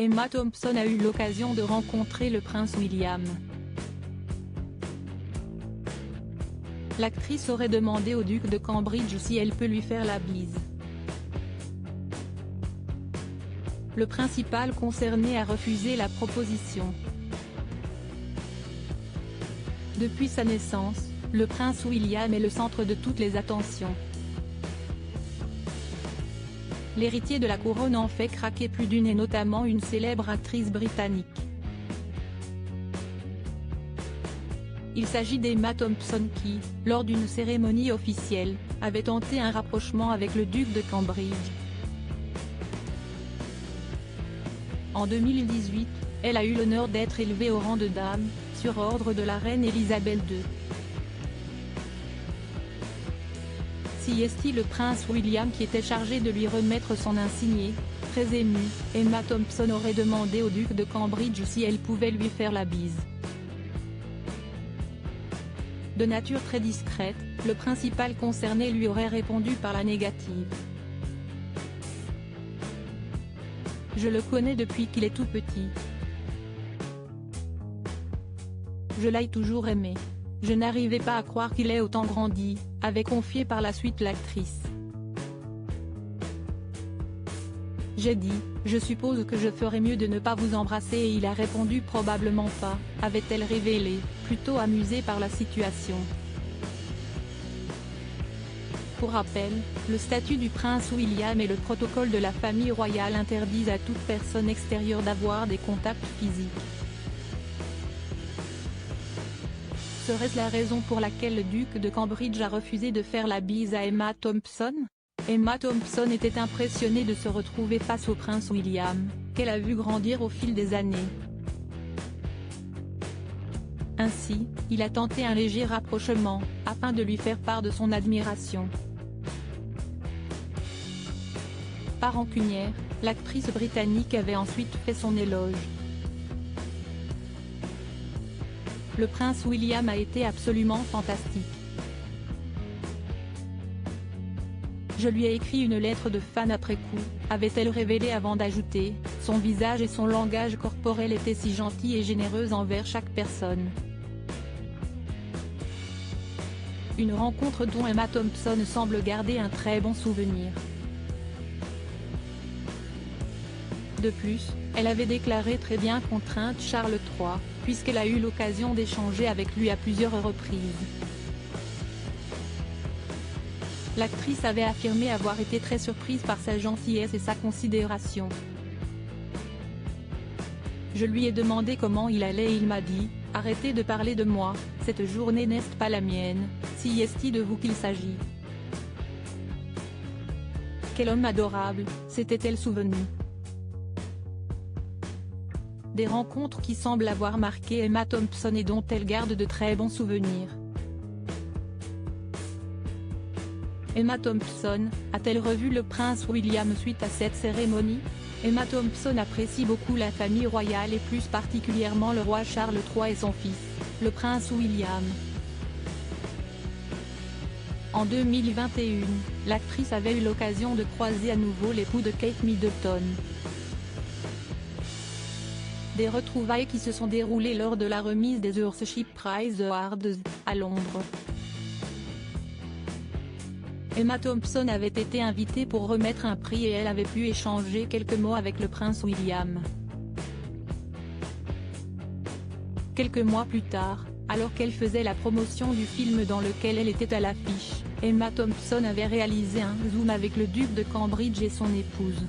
Emma Thompson a eu l'occasion de rencontrer le prince William. L'actrice aurait demandé au duc de Cambridge si elle peut lui faire la bise. Le principal concerné a refusé la proposition. Depuis sa naissance, le prince William est le centre de toutes les attentions. L'héritier de la couronne en fait craquer plus d'une et notamment une célèbre actrice britannique. Il s'agit d'Emma Thompson qui, lors d'une cérémonie officielle, avait tenté un rapprochement avec le duc de Cambridge. En 2018, elle a eu l'honneur d'être élevée au rang de dame, sur ordre de la reine Elisabeth II. Si le prince William qui était chargé de lui remettre son insigne, très ému, Emma Thompson aurait demandé au duc de Cambridge si elle pouvait lui faire la bise. De nature très discrète, le principal concerné lui aurait répondu par la négative. Je le connais depuis qu'il est tout petit. Je l'ai toujours aimé. Je n'arrivais pas à croire qu'il ait autant grandi, avait confié par la suite l'actrice. J'ai dit, je suppose que je ferais mieux de ne pas vous embrasser et il a répondu probablement pas, avait-elle révélé, plutôt amusée par la situation. Pour rappel, le statut du prince William et le protocole de la famille royale interdisent à toute personne extérieure d'avoir des contacts physiques. Serait-ce la raison pour laquelle le duc de Cambridge a refusé de faire la bise à Emma Thompson? Emma Thompson était impressionnée de se retrouver face au prince William, qu'elle a vu grandir au fil des années. Ainsi, il a tenté un léger rapprochement, afin de lui faire part de son admiration. Pas rancunière, l'actrice britannique avait ensuite fait son éloge. Le prince William a été absolument fantastique. Je lui ai écrit une lettre de fan après coup, avait-elle révélé avant d'ajouter, son visage et son langage corporel étaient si gentils et généreux envers chaque personne. Une rencontre dont Emma Thompson semble garder un très bon souvenir. De plus, elle avait déclaré très bien contrainte Charles III, puisqu'elle a eu l'occasion d'échanger avec lui à plusieurs reprises. L'actrice avait affirmé avoir été très surprise par sa gentillesse et sa considération. Je lui ai demandé comment il allait et il m'a dit, « Arrêtez de parler de moi, cette journée n'est pas la mienne, si est de vous qu'il s'agit. » Quel homme adorable, s'était-elle souvenue. Des rencontres qui semblent avoir marqué Emma Thompson et dont elle garde de très bons souvenirs. Emma Thompson, a-t-elle revu le prince William suite à cette cérémonie? Emma Thompson apprécie beaucoup la famille royale et plus particulièrement le roi Charles III et son fils, le prince William. En 2021, l'actrice avait eu l'occasion de croiser à nouveau l'époux de Kate Middleton. Des retrouvailles qui se sont déroulées lors de la remise des Earthship Prize Awards, à Londres. Emma Thompson avait été invitée pour remettre un prix et elle avait pu échanger quelques mots avec le prince William. Quelques mois plus tard, alors qu'elle faisait la promotion du film dans lequel elle était à l'affiche, Emma Thompson avait réalisé un zoom avec le duc de Cambridge et son épouse.